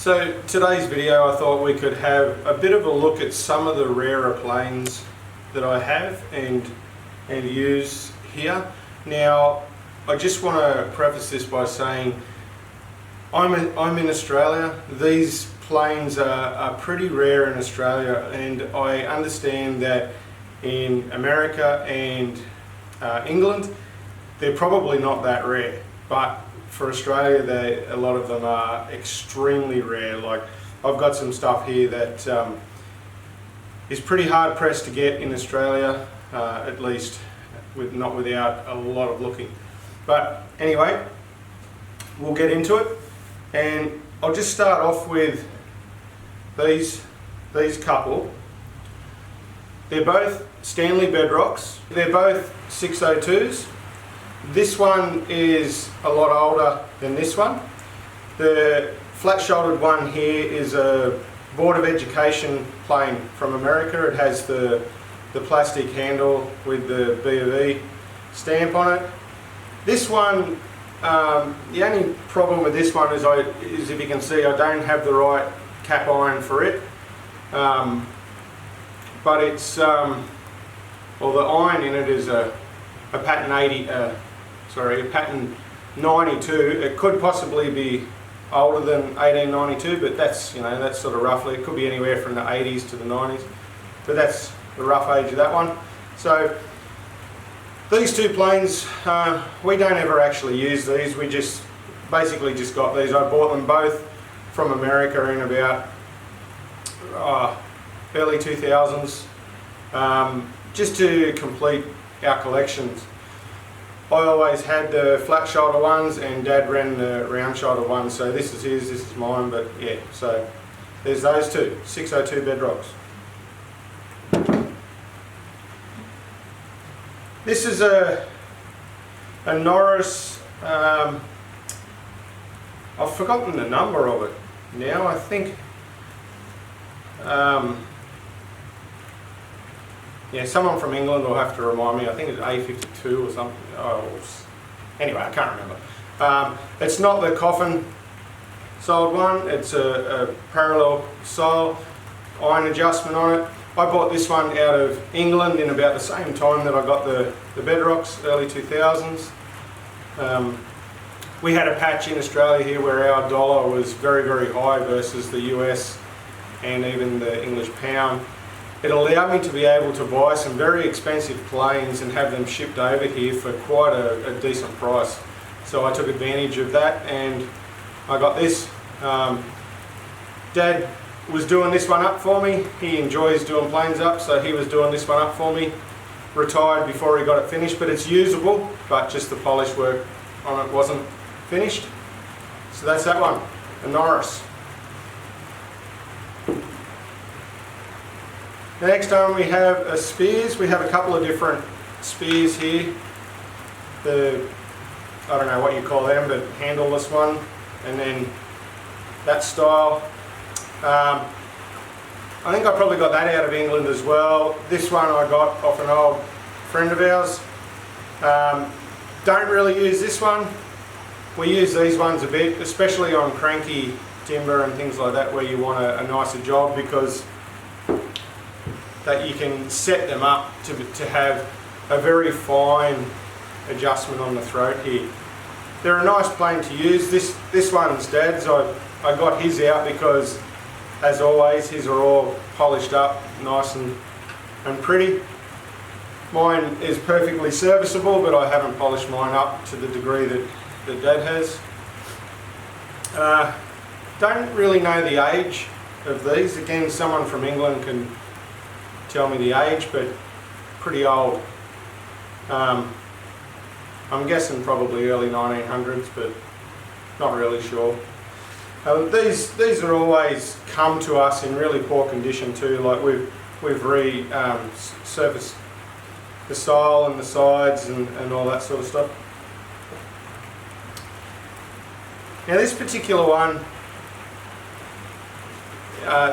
So today's video, I thought we could have a bit of a look at some of the rarer planes that I have and use here. Now, I just want to preface this by saying I'm in Australia. These planes are pretty rare in Australia, and I understand that in America and England they're probably not that rare, but for Australia a lot of them are extremely rare. Like, I've got some stuff here that is pretty hard pressed to get in Australia, at least not without a lot of looking. But anyway, we'll get into it, and I'll just start off with these couple. They're both Stanley Bedrocks. They're both 602s. This one is a lot older than this one. The flat-shouldered one here is a Board of Education plane from America. It has the plastic handle with the B of E stamp on it. This one, the only problem with this one is if you can see, I don't have the right cap iron for it. But it's, well, the iron in it is a pattern 80, a pattern 92. It could possibly be older than 1892, but that's, that's sort of roughly. It could be anywhere from the 80s to the 90s, but that's the rough age of that one. So these two planes, we don't ever actually use these. We just basically just got these. I bought them both from America in about early 2000s, just to complete our collections. I always had the flat shoulder ones, and Dad ran the round shoulder ones, so this is his, this is mine, but yeah, so there's those two, 602 Bedrocks. This is a Norris, I've forgotten the number of it now, I think, yeah, someone from England will have to remind me. I think it's A52 or something. Oh, anyway, I can't remember. It's not the coffin soled one. It's a parallel sole, iron adjustment on it. I bought this one out of England in about the same time that I got the Bedrocks, early 2000s. We had a patch in Australia here where our dollar was very, very high versus the US and even the English pound. It allowed me to be able to buy some very expensive planes and have them shipped over here for quite a decent price. So I took advantage of that, and I got this. Dad was doing this one up for me. He enjoys doing planes up, so he was doing this one up for me. Retired before he got it finished, but it's usable, but just the polish work on it wasn't finished. So that's that one, a Norris. The next one we have a Spears. We have a couple of different Spears here. I don't know what you call them, but handleless one, and then that style. I think I probably got that out of England as well. This one I got off an old friend of ours. Don't really use this one. We use these ones a bit, especially on cranky timber and things like that, where you want a nicer job, because that you can set them up to have a very fine adjustment on the throat here. They're a nice plane to use. This one's Dad's. I got his out because, as always, his are all polished up, nice and pretty. Mine is perfectly serviceable, but I haven't polished mine up to the degree that Dad has. Don't really know the age of these. Again, someone from England can tell me the age, but pretty old. I'm guessing probably early 1900s, but not really sure. These are always come to us in really poor condition too. Like we've resurfaced the style and the sides and all that sort of stuff. Now this particular one,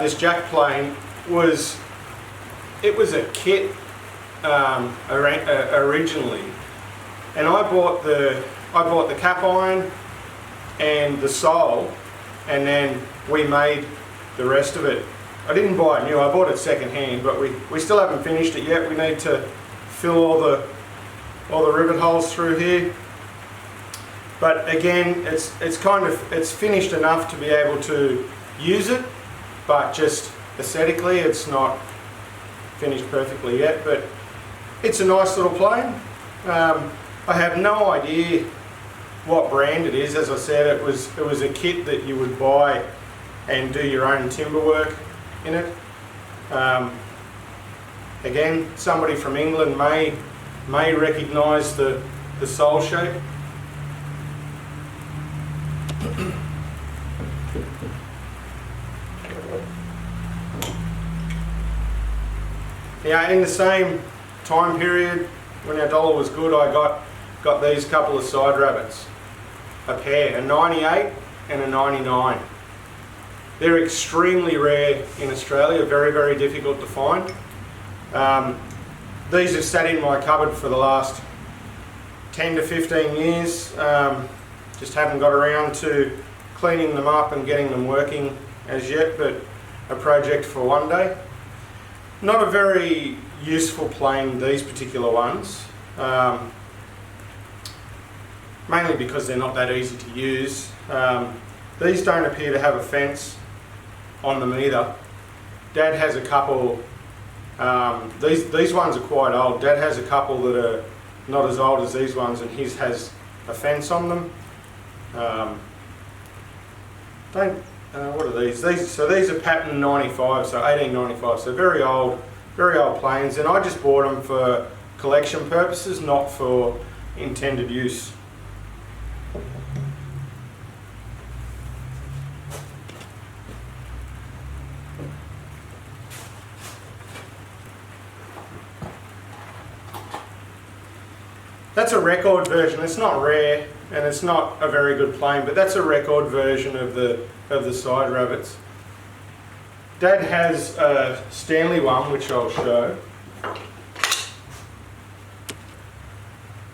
this jack plane was a kit originally, and I bought the cap iron and the sole and then we made the rest of it. I didn't buy it new, I bought it second hand, but we still haven't finished it yet. We need to fill all the rivet holes through here. But again, it's finished enough to be able to use it, but just aesthetically it's not finished perfectly yet. But it's a nice little plane. I have no idea what brand it is. As I said, it was a kit that you would buy and do your own timber work in it. Again, somebody from England may recognise the sole shape. Yeah, in the same time period when our dollar was good, I got these couple of side rabbits, a pair, a 98 and a 99. They're extremely rare in Australia, very, very difficult to find. These have sat in my cupboard for the last 10 to 15 years. Just haven't got around to cleaning them up and getting them working as yet, but a project for one day. Not a very useful plane, these particular ones, mainly because they're not that easy to use. These don't appear to have a fence on them either. Dad has a couple, these ones are quite old. Dad has a couple that are not as old as these ones, and his has a fence on them. What are these? So these are pattern 95, so 1895, so very old planes, and I just bought them for collection purposes, not for intended use. That's a record version. It's not rare and it's not a very good plane, but that's a record version of the side rabbits. Dad has a Stanley one, which I'll show.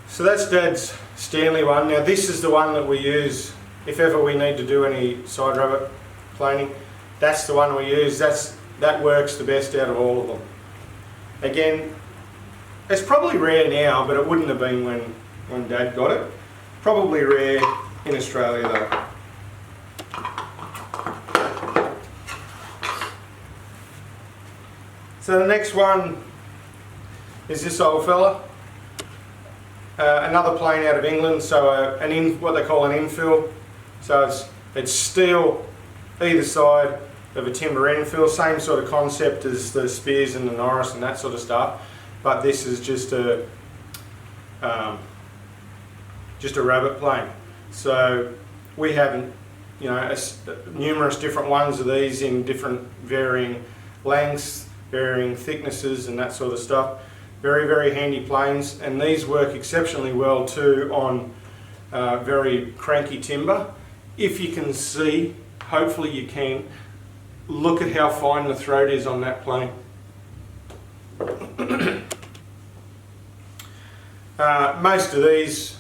So that's Dad's Stanley one. Now this is the one that we use if ever we need to do any side rabbit planing. That's the one we use. That works the best out of all of them. Again, it's probably rare now, but it wouldn't have been when Dad got it. Probably rare in Australia though. So the next one is this old fella. Another plane out of England, so what they call an infill. So it's steel either side of a timber infill, same sort of concept as the Spears and the Norris and that sort of stuff. But this is just a rabbit plane. So we have, numerous different ones of these in different varying lengths, varying thicknesses, and that sort of stuff. Very, very handy planes, and these work exceptionally well too on very cranky timber. If you can see, hopefully you can, look at how fine the throat is on that plane. Most of these,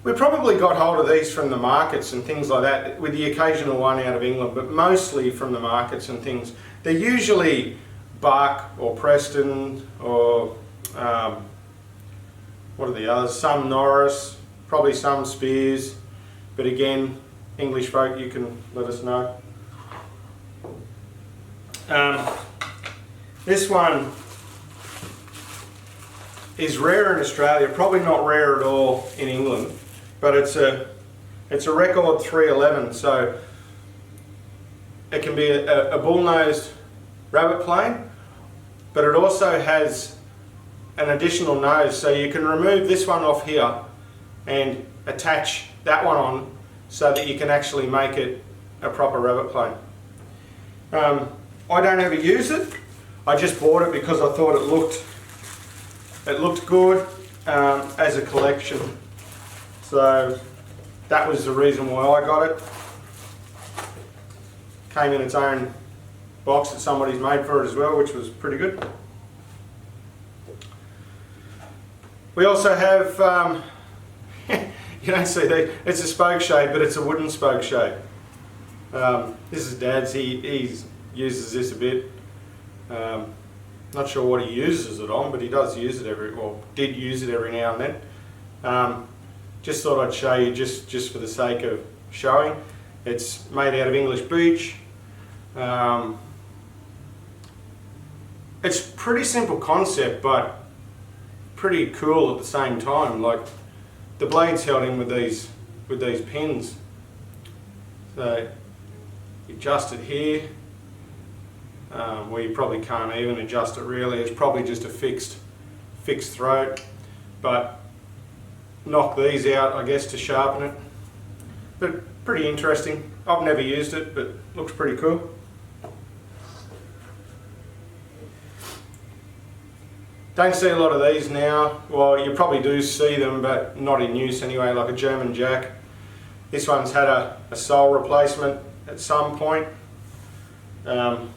we probably got hold of these from the markets and things like that, with the occasional one out of England, but mostly from the markets and things. They're usually Bark or Preston or what are the others? Some Norris, probably some Spears, but again, English folk, you can let us know. This one is rare in Australia, probably not rare at all in England, but it's a record 311, so it can be a bull-nosed rabbit plane, but it also has an additional nose, so you can remove this one off here and attach that one on so that you can actually make it a proper rabbit plane. I don't ever use it. I just bought it because I thought it looked good as a collection. So that was the reason why I got it. Came in its own box that somebody's made for it as well, which was pretty good. We also have, you don't see that. It's a spoke shade, but it's a wooden spoke shade. This is Dad's. He uses this a bit. Not sure what he uses it on, but he does use it did use it every now and then. Just thought I'd show you just for the sake of showing. It's made out of English beech. It's pretty simple concept, but pretty cool at the same time. Like the blade's held in with these pins. So you adjust it here. Well, you probably can't even adjust it really. It's probably just a fixed throat, but knock these out, I guess, to sharpen it. But pretty interesting. I've never used it, but looks pretty cool. Don't see a lot of these now. Well, you probably do see them, but not in use anyway, like a German jack. This one's had a sole replacement at some point. Not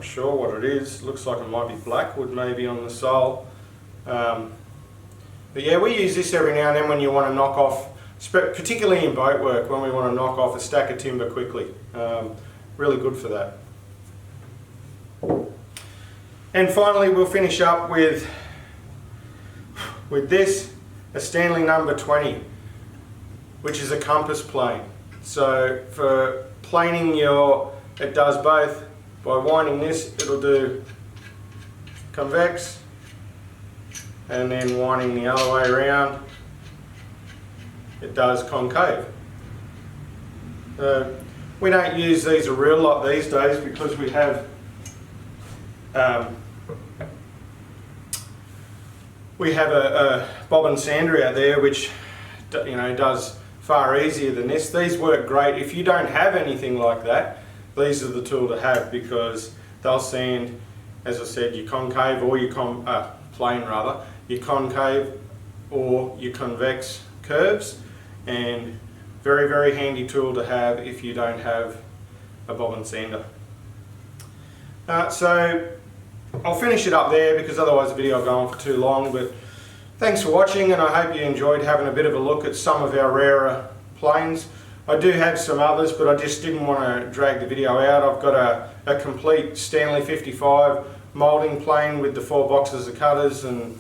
sure what it is. Looks like it might be blackwood maybe on the sole. But yeah, we use this every now and then when you want to knock off, particularly in boat work, when we want to knock off a stack of timber quickly. Really good for that. And finally, we'll finish up with this, a Stanley number 20, which is a compass plane. So for planing it does both. By winding this, it'll do convex, and then winding the other way around, it does concave. We don't use these a real lot these days because we have a bobbin sander out there which does far easier than this. These work great. If you don't have anything like that, these are the tool to have because they'll sand, as I said, your concave or your plane rather, your concave or your convex curves, and very, very handy tool to have if you don't have a bobbin sander. So I'll finish it up there because otherwise the video will go on for too long, but thanks for watching, and I hope you enjoyed having a bit of a look at some of our rarer planes. I do have some others, but I just didn't want to drag the video out. I've got a complete Stanley 55 moulding plane with the 4 boxes of cutters and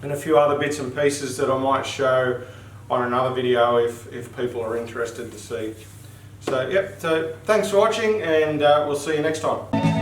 a few other bits and pieces that I might show on another video if people are interested to see. So yep, so thanks for watching, and we'll see you next time.